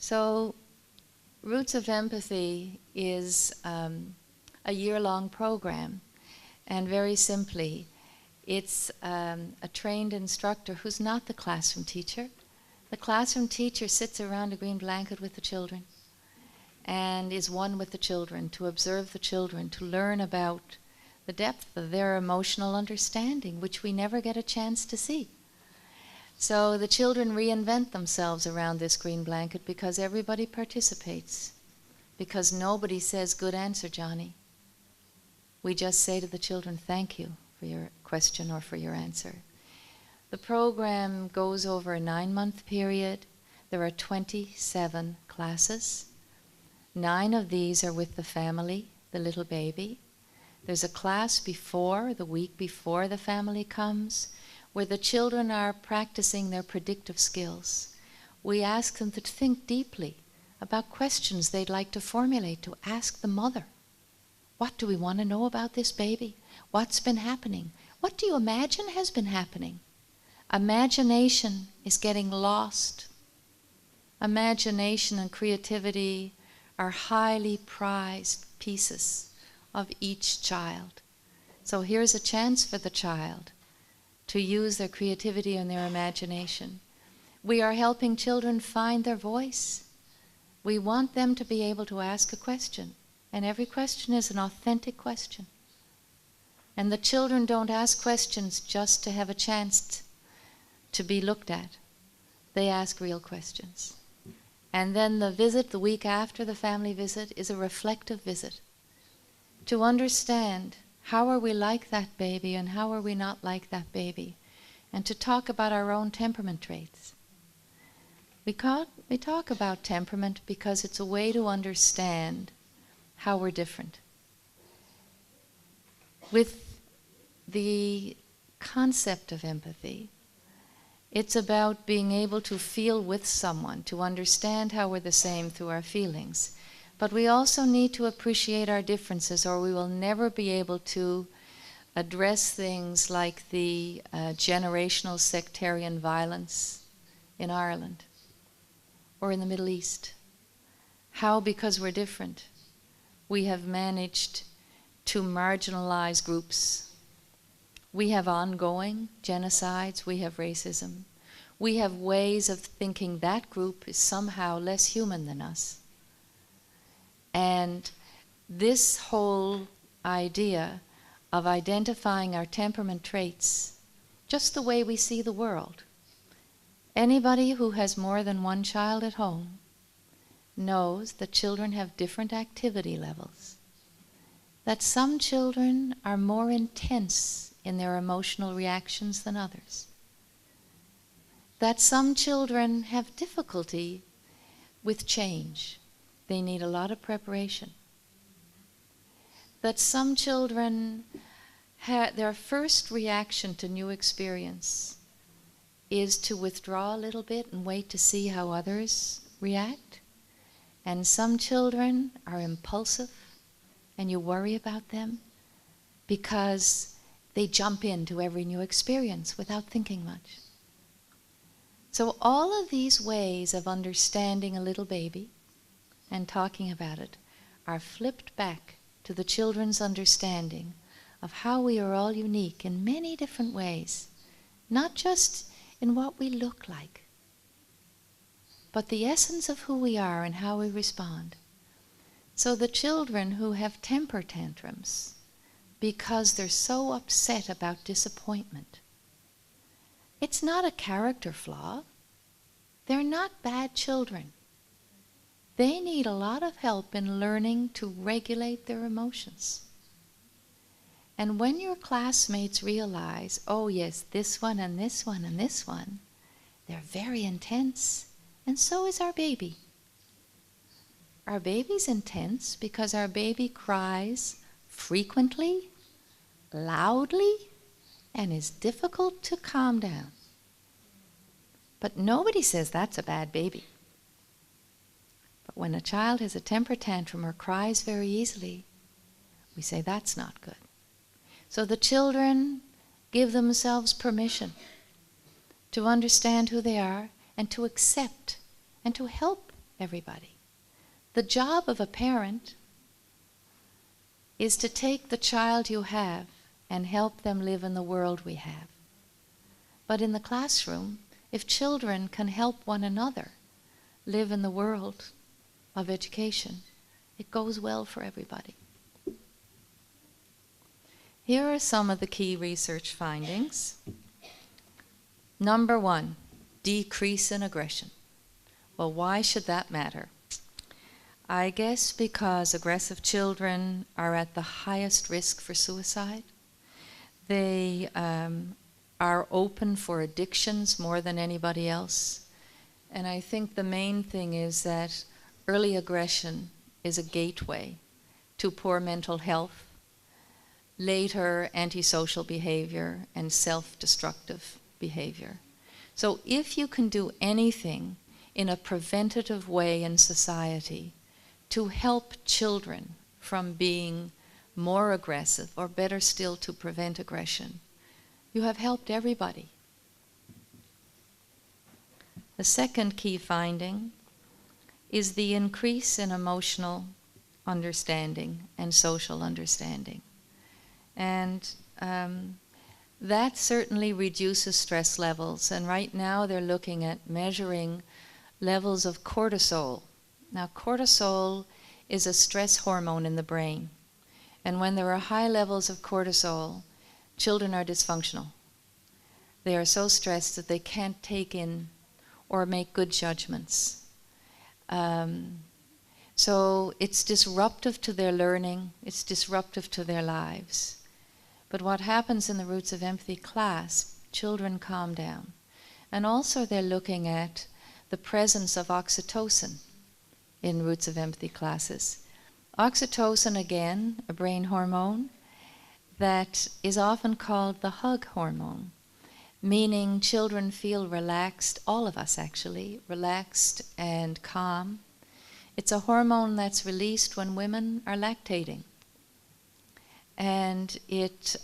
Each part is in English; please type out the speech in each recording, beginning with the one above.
So, Roots of Empathy is a year-long program, and very simply, it's a trained instructor who's not the classroom teacher. The classroom teacher sits around a green blanket with the children and is one with the children, to observe the children, to learn about the depth of their emotional understanding, which we never get a chance to see. So the children reinvent themselves around this green blanket because everybody participates, because nobody says, "Good answer, Johnny." We just say to the children, "Thank you for your question or for your answer." The program goes over a 9-month period. There are 27 classes. 9 of these are with the family, the little baby. There's a class before, the week before the family comes, where the children are practicing their predictive skills. We ask them to think deeply about questions they'd like to formulate, to ask the mother. What do we want to know about this baby? What's been happening? What do you imagine has been happening? Imagination is getting lost. Imagination and creativity are highly prized pieces of each child. So here's a chance for the child to use their creativity and their imagination. We are helping children find their voice. We want them to be able to ask a question, and every question is an authentic question. And the children don't ask questions just to have a chance to be looked at. They ask real questions. And then the visit, the week after the family visit, is a reflective visit, to understand how are we like that baby and how are we not like that baby, and to talk about our own temperament traits. We talk about temperament because it's a way to understand how we're different. With the concept of empathy, it's about being able to feel with someone, to understand how we're the same through our feelings. But we also need to appreciate our differences, or we will never be able to address things like the generational sectarian violence in Ireland or in the Middle East. How, because we're different, we have managed to marginalize groups. We have ongoing genocides, we have racism. We have ways of thinking that group is somehow less human than us. And this whole idea of identifying our temperament traits, just the way we see the world. Anybody who has more than one child at home knows that children have different activity levels, that some children are more intense in their emotional reactions than others, that some children have difficulty with change. They need a lot of preparation. That some children, their first reaction to new experience is to withdraw a little bit and wait to see how others react. And some children are impulsive, and you worry about them because they jump into every new experience without thinking much. So all of these ways of understanding a little baby and talking about it are flipped back to the children's understanding of how we are all unique in many different ways, not just in what we look like, but the essence of who we are and how we respond. So the children who have temper tantrums because they're so upset about disappointment, it's not a character flaw. They're not bad children. They need a lot of help in learning to regulate their emotions. And when your classmates realize, oh yes, this one and this one and this one, they're very intense, and so is our baby. Our baby's intense because our baby cries frequently, loudly, and is difficult to calm down. But nobody says that's a bad baby. But when a child has a temper tantrum or cries very easily, we say that's not good. So the children give themselves permission to understand who they are and to accept and to help everybody. The job of a parent is to take the child you have and help them live in the world we have. But in the classroom, if children can help one another live in the world of education, it goes well for everybody. Here are some of the key research findings. Number 1, decrease in aggression. Well, why should that matter? I guess because aggressive children are at the highest risk for suicide. They are open for addictions more than anybody else. And I think the main thing is that early aggression is a gateway to poor mental health, later antisocial behavior, and self-destructive behavior. So if you can do anything in a preventative way in society to help children from being more aggressive, or better still, to prevent aggression, you have helped everybody. The second key finding is the increase in emotional understanding and social understanding. And that certainly reduces stress levels. And right now they're looking at measuring levels of cortisol. Now, cortisol is a stress hormone in the brain. And when there are high levels of cortisol, children are dysfunctional. They are so stressed that they can't take in or make good judgments. So it's disruptive to their learning, it's disruptive to their lives. But what happens in the Roots of Empathy class, children calm down. And also they're looking at the presence of oxytocin in Roots of Empathy classes. Oxytocin, again, a brain hormone that is often called the hug hormone, meaning children feel relaxed, all of us actually, relaxed and calm. It's a hormone that's released when women are lactating. And it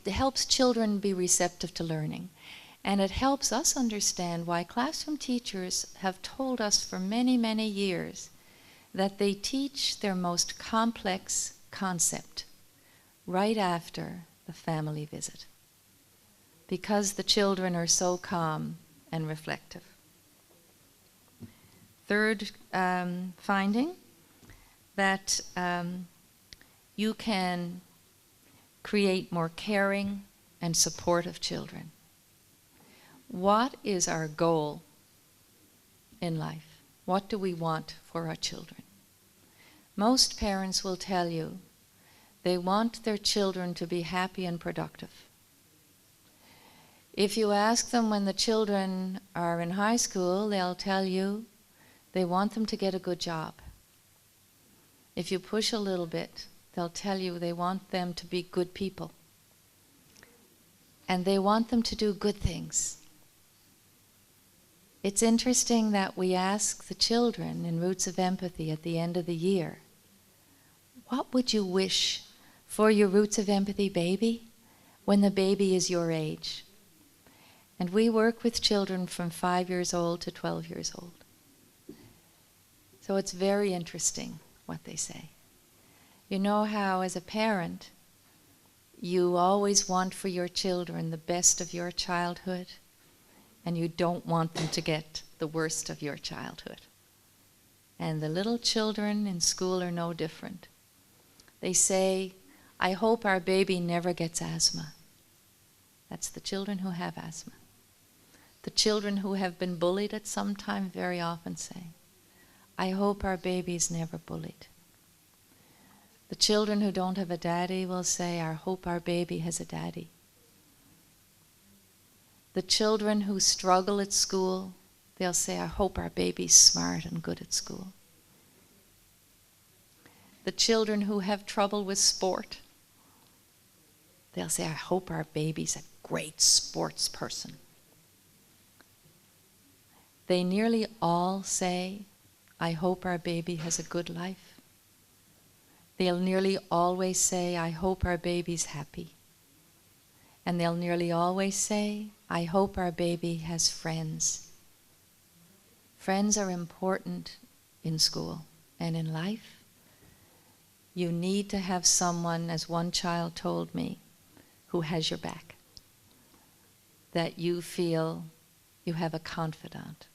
helps children be receptive to learning. And it helps us understand why classroom teachers have told us for many, many years that they teach their most complex concept right after the family visit, because the children are so calm and reflective. Third finding, that you can create more caring and supportive children. What is our goal in life? What do we want for our children? Most parents will tell you they want their children to be happy and productive. If you ask them when the children are in high school, they'll tell you they want them to get a good job. If you push a little bit, they'll tell you they want them to be good people. And they want them to do good things. It's interesting that we ask the children in Roots of Empathy at the end of the year, what would you wish for your Roots of Empathy baby when the baby is your age? And we work with children from 5 years old to 12 years old. So it's very interesting what they say. You know how, as a parent, you always want for your children the best of your childhood, and you don't want them to get the worst of your childhood. And the little children in school are no different. They say, I hope our baby never gets asthma. That's the children who have asthma. The children who have been bullied at some time very often say, I hope our baby's never bullied. The children who don't have a daddy will say, I hope our baby has a daddy. The children who struggle at school, they'll say, I hope our baby's smart and good at school. The children who have trouble with sport, they'll say, I hope our baby's a great sports person. They nearly all say, I hope our baby has a good life. They'll nearly always say, I hope our baby's happy. And they'll nearly always say, I hope our baby has friends. Friends are important in school and in life. You need to have someone, as one child told me, who has your back. That you feel you have a confidant.